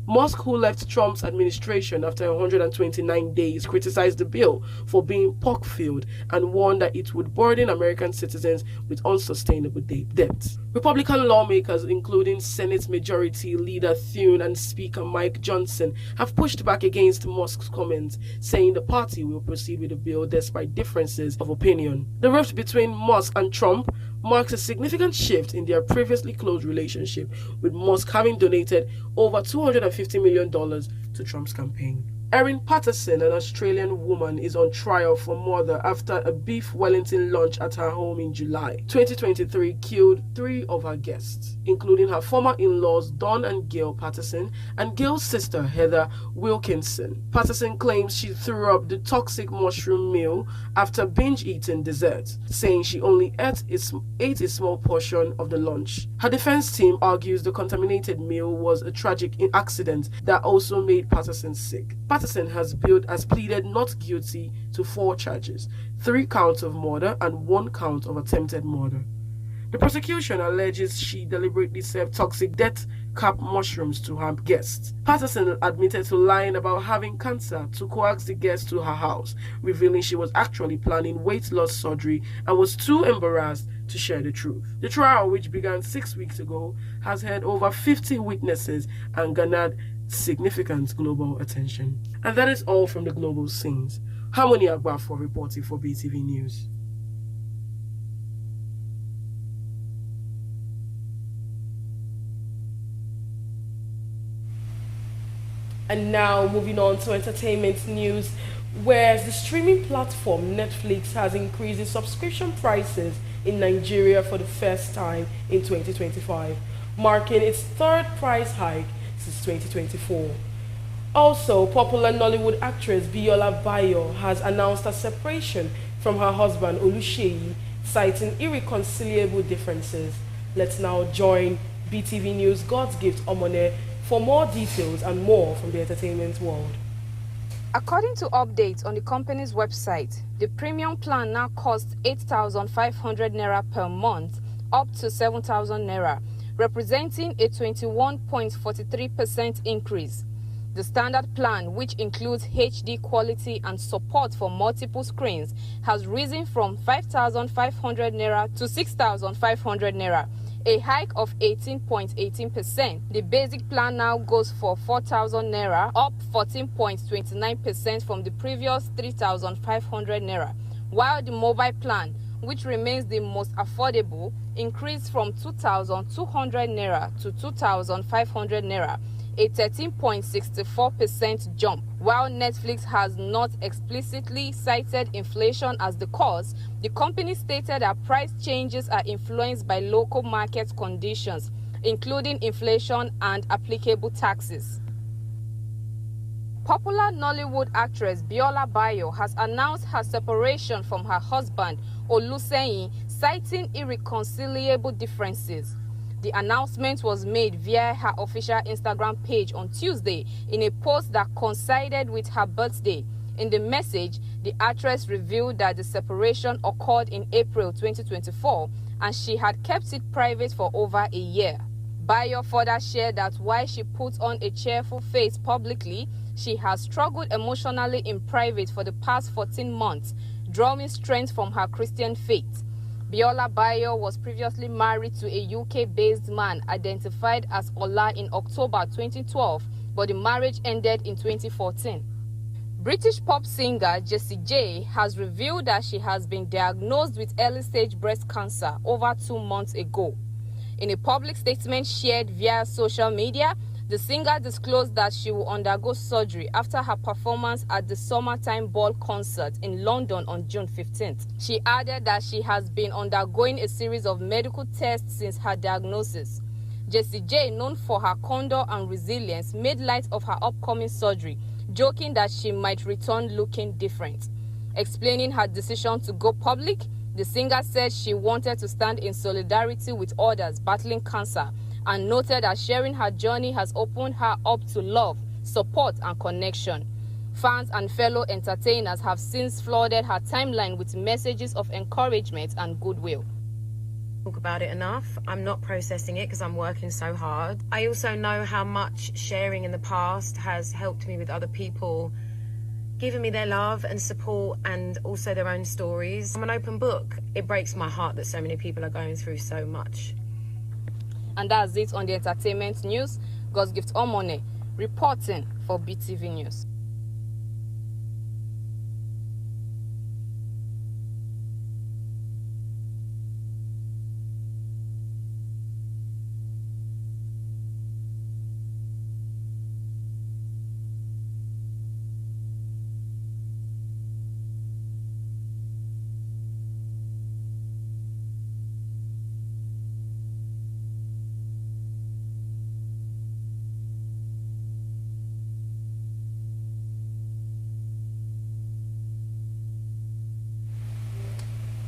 Musk, who left Trump's administration after 129 days, criticized the bill for being pock-filled and warned that it would burden American citizens with unsustainable debt. Republican lawmakers, including Senate Majority Leader Thune and Speaker Mike Johnson, have pushed back against Musk's comments, saying the party will proceed with the bill despite differences of opinion. The rift between Musk and Trump marks a significant shift in their previously close relationship, with Musk having donated over $250 million to Trump's campaign. Erin Patterson, an Australian woman, is on trial for murder after a beef Wellington lunch at her home in July 2023 killed 3 of her guests, including her former in-laws Don and Gail Patterson and Gail's sister Heather Wilkinson. Patterson claims she threw up the toxic mushroom meal after binge-eating dessert, saying she only ate a small portion of the lunch. Her defense team argues the contaminated meal was a tragic accident that also made Patterson sick. Patterson Patterson has pleaded not guilty to 4 charges, 3 counts of murder and 1 count of attempted murder. The prosecution alleges she deliberately served toxic death cap mushrooms to her guests. Patterson admitted to lying about having cancer to coax the guests to her house, revealing she was actually planning weight loss surgery and was too embarrassed to share the truth. The trial, which began 6 weeks ago, has had over 50 witnesses and garnered significant global attention. And that is all from the global scenes. Harmony Agbafor reporting for BeeTv News. And now moving on to entertainment news, where the streaming platform Netflix has increased its subscription prices in Nigeria for the first time in 2025, marking its 3rd price hike since 2024. Also, popular Nollywood actress Biola Bayo has announced a separation from her husband Oluseyi, citing irreconcilable differences. Let's now join BeeTv News God's Gift Omone for more details and more from the entertainment world. According to updates on the company's website, the premium plan now costs 8,500 naira per month, up to 7,000 naira, representing a 21.43% increase. The standard plan, which includes HD quality and support for multiple screens, has risen from 5,500 naira to 6,500 naira, a hike of 18.18%. The basic plan now goes for 4,000 naira, up 14.29% from the previous 3,500 naira, while the mobile plan, which remains the most affordable, increased from 2,200 naira to 2,500 naira, a 13.64% jump. While Netflix has not explicitly cited inflation as the cause, the company stated that price changes are influenced by local market conditions, including inflation and applicable taxes. Popular Nollywood actress Biola Bayo has announced her separation from her husband Oluseyi, citing irreconcilable differences. The announcement was made via her official Instagram page on Tuesday in a post that coincided with her birthday. In the message, the actress revealed that the separation occurred in April 2024 and she had kept it private for over a year. Bayo further shared that while she puts on a cheerful face publicly, she has struggled emotionally in private for the past 14 months, drawing strength from her Christian faith. Biola Bayo was previously married to a UK-based man identified as Ola in October 2012, but the marriage ended in 2014. British pop singer Jessie J has revealed that she has been diagnosed with early-stage breast cancer over 2 months ago. In a public statement shared via social media, the singer disclosed that she will undergo surgery after her performance at the Summertime Ball concert in London on June 15th. She added that she has been undergoing a series of medical tests since her diagnosis. Jessie J, known for her candor and resilience, made light of her upcoming surgery, joking that she might return looking different. Explaining her decision to go public, the singer said she wanted to stand in solidarity with others battling cancer, and noted that sharing her journey has opened her up to love, support, and connection. Fans and fellow entertainers have since flooded her timeline with messages of encouragement and goodwill. Talk about it enough. I'm not processing it because I'm working so hard. I also know how much sharing in the past has helped me with other people, giving me their love and support and also their own stories. I'm an open book. It breaks my heart that so many people are going through so much. And that's it on the entertainment news. God's Gift Omone reporting for BeeTv News.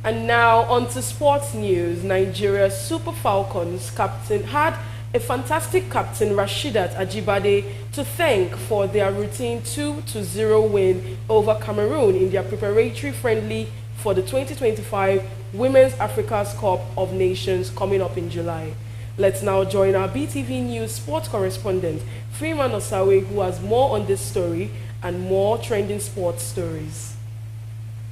And now on to sports news. Nigeria's Super Falcons captain had a fantastic captain Rashidat Ajibade to thank for their routine 2-0 win over Cameroon in their preparatory friendly for the 2025 Women's Africa's Cup of Nations coming up in July. Let's now join our BeeTv News sports correspondent Freeman Osawe, who has more on this story and more trending sports stories.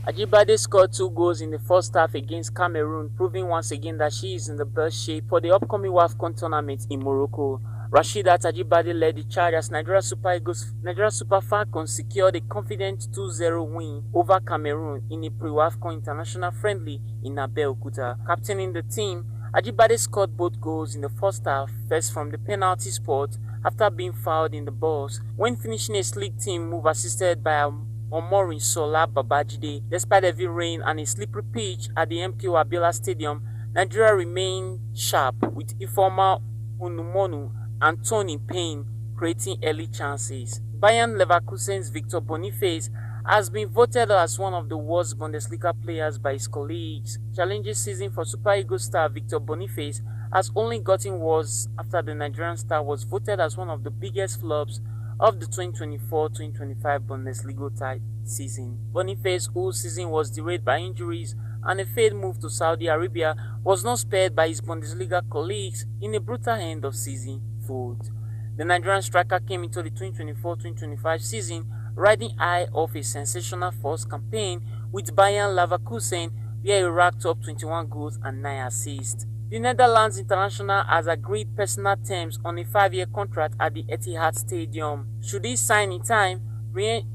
Ajibade scored 2 goals in the first half against Cameroon, proving once again that she is in the best shape for the upcoming WAFCON tournament in Morocco. Rashidat Ajibade led the charge as Nigeria Super Falcons secured a confident 2-0 win over Cameroon in a pre-WAFCON international friendly in Abeokuta. Captaining the team, Ajibade scored both goals in the first half, first from the penalty spot after being fouled in the box, when finishing a slick team move assisted by Omorin Sola Babajide. Despite heavy rain and a slippery pitch at the MKO Abiola Stadium, Nigeria remained sharp with Ifeoma Onumonu and Tony Payne creating early chances. Bayern Leverkusen's Victor Boniface has been voted as one of the worst Bundesliga players by his colleagues. Challenging season for Super Eagles star Victor Boniface has only gotten worse after the Nigerian star was voted as one of the biggest flops of the 2024-2025 Bundesliga season. Boniface, whose season was derailed by injuries and a failed move to Saudi Arabia, was not spared by his Bundesliga colleagues in a brutal end of season vote. The Nigerian striker came into the 2024-2025 season riding high off a sensational first campaign with Bayern Leverkusen, where he racked up 21 goals and 9 assists. The Netherlands international has agreed personal terms on a 5-year contract at the Etihad Stadium. Should he sign in time,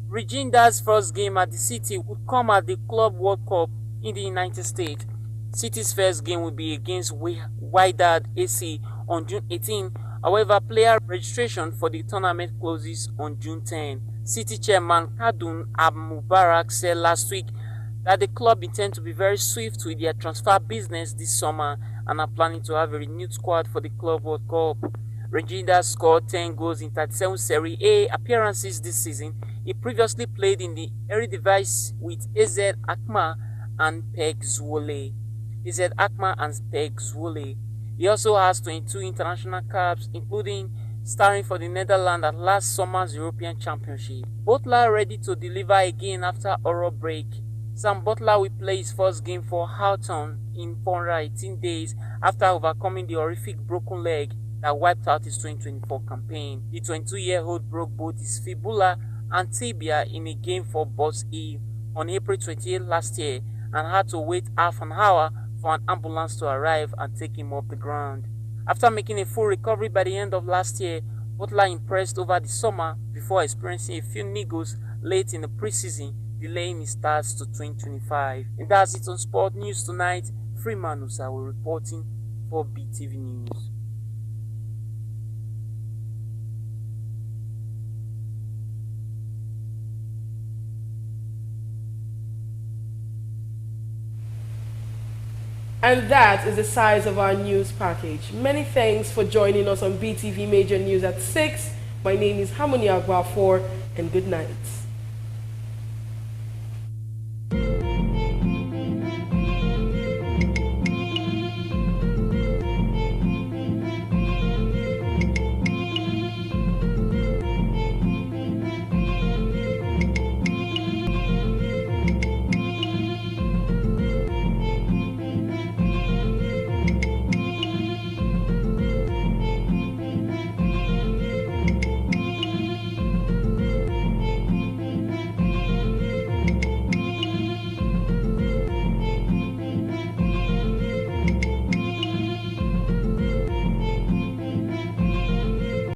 Reginda's first game at the City would come at the Club World Cup in the United States. City's first game will be against Wydad AC on June 18. However, player registration for the tournament closes on June 10. City chairman Kadun Mubarak said last week that the club intends to be very swift with their transfer business this summer and are planning to have a renewed squad for the Club World Cup. Reginda scored 10 goals in 37 Serie A appearances this season. He previously played in the Eredivisie with AZ Alkmaar and PEC Zwolle. He also has 22 international caps, including starring for the Netherlands at last summer's European Championship. Butler ready to deliver again after Euro break. Sam Butler will play his first game for Houghton in 418 days after overcoming the horrific broken leg that wiped out his 2024 campaign. The 22-year-old broke both his fibula and tibia in a game for Boss E on April 28 last year and had to wait half an hour for an ambulance to arrive and take him off the ground. After making a full recovery by the end of last year, Butler impressed over the summer before experiencing a few niggles late in the preseason, delaying his start to 2025. And that's it on Sport News tonight. Freeman Osawe reporting for BeeTv News. And that is the size of our news package. Many thanks for joining us on BeeTv Major News at 6. My name is Harmony Agbafor, and good night.